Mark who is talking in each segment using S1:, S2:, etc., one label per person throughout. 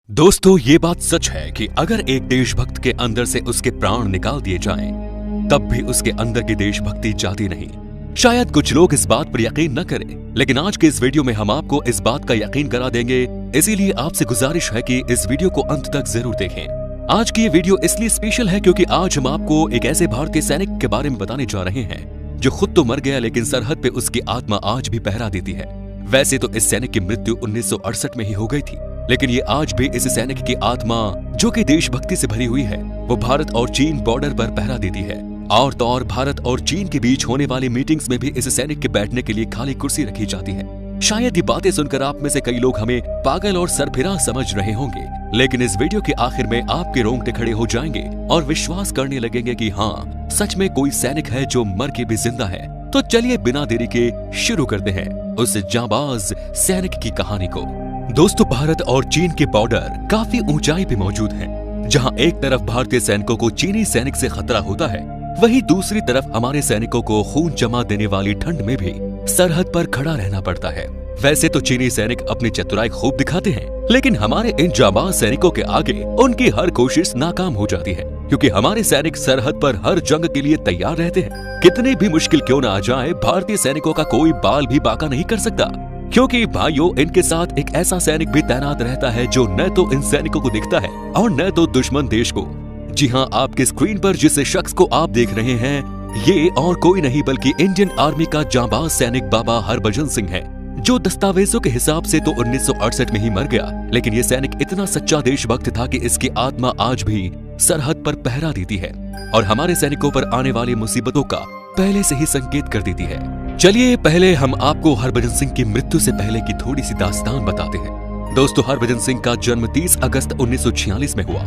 S1: दोस्तों, ये बात सच है कि अगर एक देशभक्त के अंदर से उसके प्राण निकाल दिए जाएं, तब भी उसके अंदर की देशभक्ति जाती नहीं। शायद कुछ लोग इस बात पर यकीन न करें, लेकिन आज के इस वीडियो में हम आपको इस बात का यकीन करा देंगे। इसीलिए आपसे गुजारिश है कि इस वीडियो को अंत तक जरूर देखें। आज की ये वीडियो इसलिए स्पेशल है क्योंकि आज हम आपको एक ऐसे भारतीय सैनिक के बारे में बताने जा रहे हैं जो खुद तो मर गया, लेकिन सरहद पे उसकी आत्मा आज भी पहरा देती है। वैसे तो इस सैनिक की मृत्यु 1968 में ही हो गई थी, लेकिन ये आज भी इस सैनिक की आत्मा जो कि देशभक्ति से भरी हुई है, वो भारत और चीन बॉर्डर पर पहरा देती है। और तो और भारत और चीन के बीच होने वाली मीटिंग्स में भी इस सैनिक के बैठने के लिए खाली कुर्सी रखी जाती है। शायद ये बातें सुनकर आप में से कई लोग हमें पागल और सरफिरा समझ रहे होंगे, लेकिन इस वीडियो के आखिर में आपके रोंगटे खड़े हो जाएंगे और विश्वास करने लगेंगे कि हाँ, सच में कोई सैनिक है जो मर के भी जिंदा है। तो चलिए बिना देरी के शुरू करते हैं उस जांबाज सैनिक की कहानी को। दोस्तों, भारत और चीन के बॉर्डर काफी ऊंचाई पे मौजूद हैं। जहां एक तरफ भारतीय सैनिकों को चीनी सैनिक से खतरा होता है, वहीं दूसरी तरफ हमारे सैनिकों को खून जमा देने वाली ठंड में भी सरहद पर खड़ा रहना पड़ता है। वैसे तो चीनी सैनिक अपनी चतुराई खूब दिखाते हैं, लेकिन हमारे इन जांबाज सैनिकों के आगे उनकी हर कोशिश नाकाम हो जाती है, क्योंकि हमारे सैनिक सरहद पर हर जंग के लिए तैयार रहते हैं। कितनी भी मुश्किल क्यों न आ जाए, भारतीय सैनिकों का कोई बाल भी बाका नहीं कर सकता, क्योंकि भाइयों, इनके साथ एक ऐसा सैनिक भी तैनात रहता है जो न तो इन सैनिकों को दिखता है और न तो दुश्मन देश को। जी हाँ, आपके स्क्रीन पर जिस शख्स को आप देख रहे हैं, ये और कोई नहीं बल्कि इंडियन आर्मी का जांबाज सैनिक बाबा हरभजन सिंह है, जो दस्तावेजों के हिसाब से तो 1968 में ही मर गया, लेकिन ये सैनिक इतना सच्चा देशभक्त था कि इसकी आत्मा आज भी सरहद पर पहरा देती है और हमारे सैनिकों पर आने वाली मुसीबतों का पहले से ही संकेत कर देती है। चलिए पहले हम आपको हरभजन सिंह की मृत्यु से पहले की थोड़ी सी दास्तान बताते हैं। दोस्तों, हरभजन सिंह का जन्म 30 अगस्त 1946 में हुआ।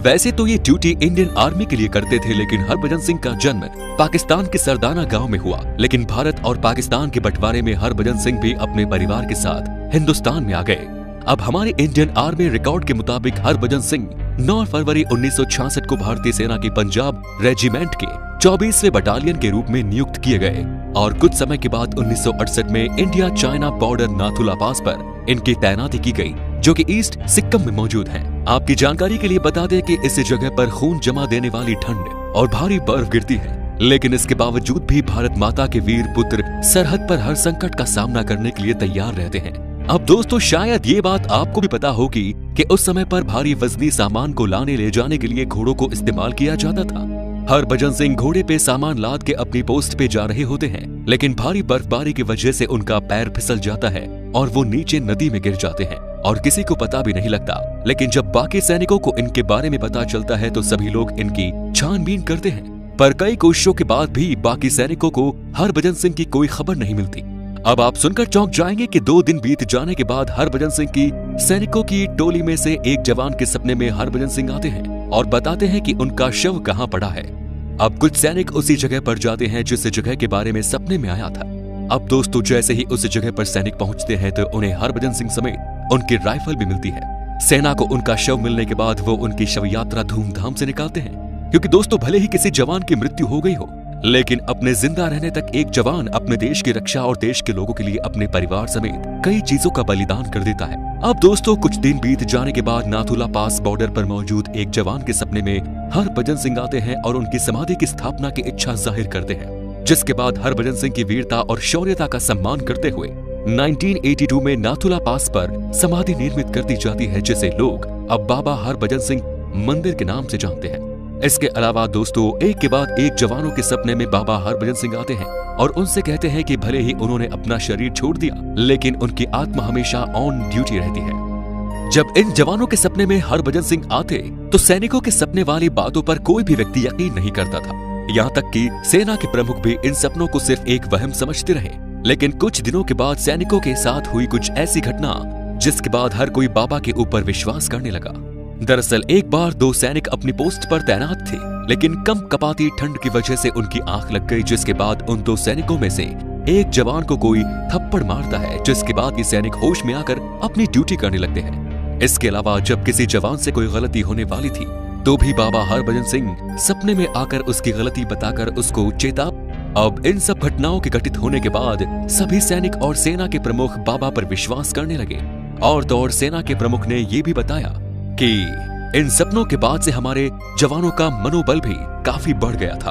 S1: वैसे तो ये ड्यूटी इंडियन आर्मी के लिए करते थे, लेकिन हरभजन सिंह का जन्म पाकिस्तान के सरदाना गांव में हुआ। लेकिन भारत और पाकिस्तान के बंटवारे में हरभजन सिंह भी अपने परिवार के साथ हिंदुस्तान में आ गए। अब हमारे इंडियन आर्मी रिकॉर्ड के मुताबिक हरभजन सिंह 9 फरवरी 1966 को भारतीय सेना के पंजाब रेजिमेंट के 24वें बटालियन के रूप में नियुक्त किए गए और कुछ समय के बाद 1968 में इंडिया चाइना बॉर्डर नाथुला पास पर इनकी तैनाती की गई, जो कि ईस्ट सिक्किम में मौजूद है। आपकी जानकारी के लिए बता दें कि इस जगह पर खून जमा देने वाली ठंड और भारी बर्फ गिरती है, लेकिन इसके बावजूद भी भारत माता के वीर पुत्र सरहद पर हर संकट का सामना करने के लिए तैयार रहते हैं। अब दोस्तों, शायद ये बात आपको भी पता होगी कि उस समय पर भारी वजनी सामान को लाने ले जाने के लिए घोड़ों को इस्तेमाल किया जाता था। हरभजन सिंह घोड़े पे सामान लाद के अपनी पोस्ट पे जा रहे होते हैं, लेकिन भारी बर्फबारी की वजह से उनका पैर फिसल जाता है और वो नीचे नदी में गिर जाते हैं और किसी को पता भी नहीं लगता। लेकिन जब बाकी सैनिकों को इनके बारे में पता चलता है तो सभी लोग इनकी छानबीन करते हैं, पर कई कोशिशों के बाद भी बाकी सैनिकों को हरभजन सिंह की कोई खबर नहीं मिलती। अब आप सुनकर चौंक जाएंगे कि 2 दिन बीत जाने के बाद हरभजन सिंह की सैनिकों की टोली में से एक जवान के सपने में हरभजन सिंह आते हैं और बताते हैं कि उनका शव कहां पड़ा है। अब कुछ सैनिक उसी जगह पर जाते हैं जिस जगह के बारे में सपने में आया था। अब दोस्तों, जैसे ही उस जगह पर सैनिक पहुंचते हैं तो उन्हें हरभजन सिंह समेत उनकी राइफल भी मिलती है। सेना को उनका शव मिलने के बाद वो उनकी शव यात्रा धूमधाम से निकालते हैं, क्योंकि दोस्तों, भले ही किसी जवान की मृत्यु हो गई हो, लेकिन अपने जिंदा रहने तक एक जवान अपने देश की रक्षा और देश के लोगों के लिए अपने परिवार समेत कई चीजों का बलिदान कर देता है। अब दोस्तों, कुछ दिन बीत जाने के बाद नाथुला पास बॉर्डर पर मौजूद एक जवान के सपने में हरभजन सिंह आते हैं और उनकी समाधि की स्थापना की इच्छा जाहिर करते हैं, जिसके बाद हरभजन सिंह की वीरता और शौर्यता का सम्मान करते हुए 1982 में नाथुला पास पर समाधि निर्मित कर दी जाती है, जिसे लोग अब बाबा हरभजन सिंह मंदिर के नाम से जानते हैं। इसके अलावा दोस्तों, एक के बाद एक जवानों के सपने में बाबा हरभजन सिंह आते हैं और उनसे कहते हैं कि भले ही उन्होंने अपना शरीर छोड़ दिया, लेकिन उनकी आत्मा हमेशा ऑन ड्यूटी रहती है। जब इन जवानों के सपने में हरभजन सिंह आते तो सैनिकों के सपने वाली बातों पर कोई भी व्यक्ति यकीन नहीं करता था। यहाँ तक कि सेना के प्रमुख भी इन सपनों को सिर्फ एक वहम समझते रहे। लेकिन कुछ दिनों के बाद सैनिकों के साथ हुई कुछ ऐसी घटना जिसके बाद हर कोई बाबा के ऊपर विश्वास करने लगा। दरअसल एक बार 2 सैनिक अपनी पोस्ट पर तैनात थे, लेकिन कम कपाती ठंड की वजह से उनकी आंख लग गई, जिसके बाद उन 2 सैनिकों में से एक जवान को कोई थप्पड़ मारता है, जिसके बाद ये सैनिक होश में आकर अपनी ड्यूटी करने लगते हैं। इसके अलावा जब किसी जवान से कोई गलती होने वाली थी तो भी बाबा हरभजन सिंह सपने में आकर उसकी गलती बताकर उसको चेता। अब इन सब घटनाओं के घटित होने के बाद सभी सैनिक और सेना के प्रमुख बाबा पर विश्वास करने लगे और तो और सेना के प्रमुख ने ये भी बताया कि इन सपनों के बाद से हमारे जवानों का मनोबल भी काफी बढ़ गया था,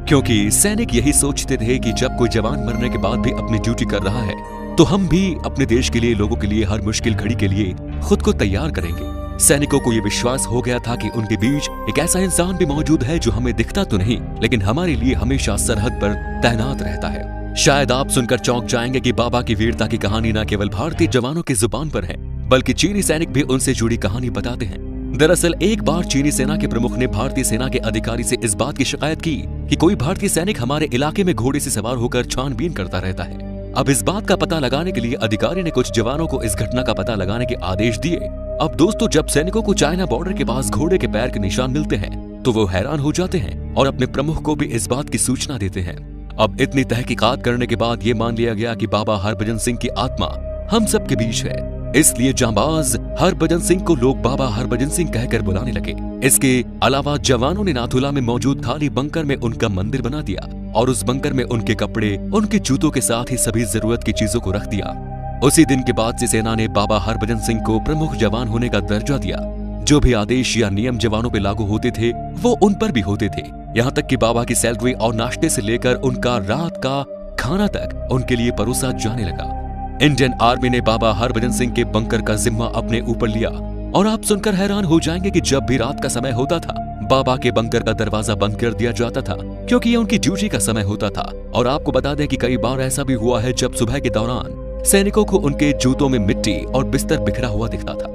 S1: क्योंकि सैनिक यही सोचते थे कि जब कोई जवान मरने के बाद भी अपनी ड्यूटी कर रहा है तो हम भी अपने देश के लिए, लोगों के लिए हर मुश्किल घड़ी के लिए खुद को तैयार करेंगे। सैनिकों को ये विश्वास हो गया था कि उनके बीच एक ऐसा इंसान भी मौजूद है जो हमें दिखता तो नहीं लेकिन हमारे लिए हमेशा सरहद पर तैनात रहता है। शायद आप सुनकर चौंक जाएंगे कि बाबा की वीरता की कहानी न केवल भारतीय जवानों की जुबान पर है बल्कि चीनी सैनिक भी उनसे जुड़ी कहानी बताते हैं। दरअसल एक बार चीनी सेना के प्रमुख ने भारतीय सेना के अधिकारी से इस बात की शिकायत की कि कोई भारतीय सैनिक हमारे इलाके में घोड़े से सवार होकर छानबीन करता रहता है। अब इस बात का पता लगाने के लिए अधिकारी ने कुछ जवानों को इस घटना का पता लगाने के आदेश दिए। अब दोस्तों, जब सैनिकों को चाइना बॉर्डर के पास घोड़े के पैर के निशान मिलते हैं तो वो हैरान हो जाते हैं और अपने प्रमुख को भी इस बात की सूचना देते हैं। अब इतनी तहकीकात करने के बाद ये मान लिया गया कि बाबा हरभजन सिंह की आत्मा हम सब के बीच है, इसलिए जांबाज हरभजन सिंह को लोग बाबा हरभजन सिंह कहकर बुलाने लगे। इसके अलावा जवानों ने नाथुला में मौजूद खाली बंकर में उनका मंदिर बना दिया और उस बंकर में उनके कपड़े, उनके जूतों के साथ ही सभी जरूरत की चीजों को रख दिया। उसी दिन के बाद से सेना ने बाबा हरभजन सिंह को प्रमुख जवान होने का दर्जा दिया। जो भी आदेश या नियम जवानों पे लागू होते थे वो उन पर भी होते थे। यहाँ तक कि बाबा की सैलरी और नाश्ते से लेकर उनका रात का खाना तक उनके लिए परोसा जाने लगा। इंडियन आर्मी ने बाबा हरभजन सिंह के बंकर का जिम्मा अपने ऊपर लिया और आप सुनकर हैरान हो जाएंगे कि जब भी रात का समय होता था बाबा के बंकर का दरवाजा बंद कर दिया जाता था, क्योंकि ये उनकी ड्यूटी का समय होता था। और आपको बता दें कि कई बार ऐसा भी हुआ है जब सुबह के दौरान सैनिकों को उनके जूतों में मिट्टी और बिस्तर बिखरा हुआ दिखता था।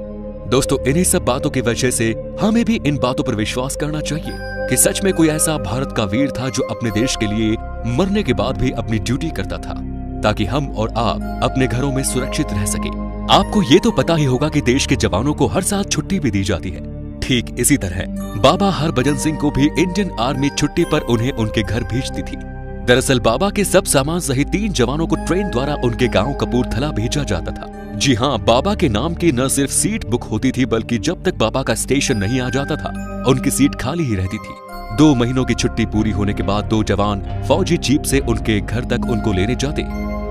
S1: दोस्तों, इन्हीं सब बातों की वजह से हमें भी इन बातों पर विश्वास करना चाहिए कि सच में कोई ऐसा भारत का वीर था जो अपने देश के लिए मरने के बाद भी अपनी ड्यूटी करता था ताकि हम और आप अपने घरों में सुरक्षित रह सके। आपको ये तो पता ही होगा कि देश के जवानों को हर साल छुट्टी भी दी जाती है। ठीक इसी तरह बाबा हरभजन सिंह को भी इंडियन आर्मी छुट्टी पर उन्हें उनके घर भेजती थी। दरअसल बाबा के सब सामान सहित 3 जवानों को ट्रेन द्वारा उनके गांव कपूरथला भेजा जाता था। जी हाँ, बाबा के नाम की न सिर्फ सीट बुक होती थी बल्कि जब तक बाबा का स्टेशन नहीं आ जाता था उनकी सीट खाली ही रहती थी। 2 महीनों की छुट्टी पूरी होने के बाद 2 जवान फौजी जीप से उनके घर तक उनको लेने जाते।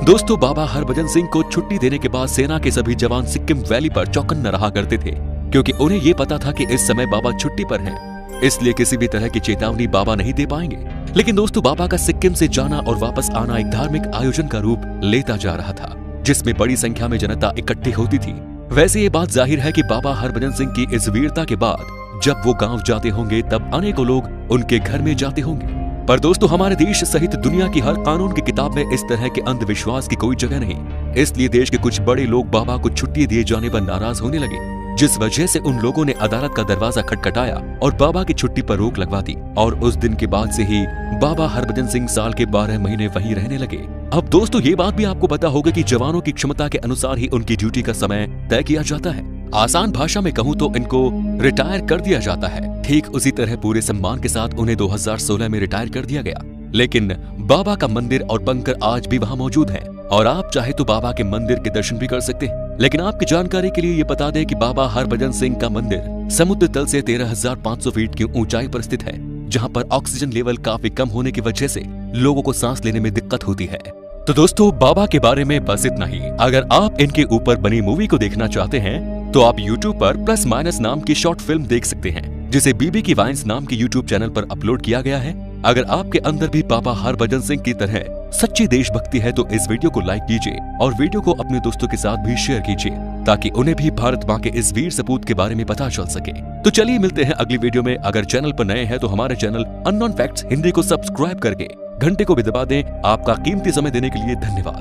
S1: दोस्तों, बाबा हरभजन सिंह को छुट्टी देने के बाद सेना के सभी जवान सिक्किम वैली पर चौकन्ना रहा करते थे, क्योंकि उन्हें ये पता था कि इस समय बाबा छुट्टी पर हैं, इसलिए किसी भी तरह की चेतावनी बाबा नहीं दे पाएंगे। लेकिन दोस्तों, बाबा का सिक्किम से जाना और वापस आना एक धार्मिक आयोजन का रूप लेता जा रहा था जिसमें बड़ी संख्या में जनता इकट्ठी होती थी। वैसे ये बात जाहिर है कि बाबा हरभजन सिंह की इस वीरता के बाद जब वो गांव जाते होंगे तब अनेकों लोग उनके घर में जाते होंगे। पर दोस्तों, हमारे देश सहित दुनिया की हर कानून की किताब में इस तरह के अंधविश्वास की कोई जगह नहीं। इसलिए देश के कुछ बड़े लोग बाबा को छुट्टी दिए जाने पर नाराज होने लगे, जिस वजह से उन लोगों ने अदालत का दरवाजा खटखटाया और बाबा की छुट्टी पर रोक लगवा दी। और उस दिन के बाद से ही बाबा हरभजन सिंह साल के 12 महीने वहीं रहने लगे। अब दोस्तों, ये बात भी आपको पता होगा कि जवानों की क्षमता के अनुसार ही उनकी ड्यूटी का समय तय किया जाता है। आसान भाषा में कहूँ तो इनको रिटायर कर दिया जाता है। ठीक उसी तरह पूरे सम्मान के साथ उन्हें 2016 में रिटायर कर दिया गया। लेकिन बाबा का मंदिर और बंकर आज भी वहाँ मौजूद है और आप चाहे तो बाबा के मंदिर के दर्शन भी कर सकते हैं। लेकिन आपकी जानकारी के लिए ये बता दें कि बाबा हरभजन सिंह का मंदिर समुद्र तल से 13,500 फीट की ऊंचाई पर स्थित है, जहाँ पर ऑक्सीजन लेवल काफी कम होने की वजह से लोगों को सांस लेने में दिक्कत होती है। तो दोस्तों, बाबा के बारे में बस इतना ही। अगर आप इनके ऊपर बनी मूवी को देखना चाहते हैं तो आप YouTube पर प्लस माइनस नाम की शॉर्ट फिल्म देख सकते हैं, जिसे बीबी की वाइन्स नाम के YouTube चैनल पर अपलोड किया गया है। अगर आपके अंदर भी बाबा हरभजन सिंह की तरह सच्ची देशभक्ति है तो इस वीडियो को लाइक कीजिए और वीडियो को अपने दोस्तों के साथ भी शेयर कीजिए ताकि उन्हें भी भारत माँ के इस वीर सपूत के बारे में पता चल सके। तो चलिए मिलते हैं अगली वीडियो में। अगर चैनल पर नए हैं तो हमारे चैनल अननोन फैक्ट्स हिंदी को सब्सक्राइब करके घंटे को भी दबा दें। आपका कीमती समय देने के लिए धन्यवाद।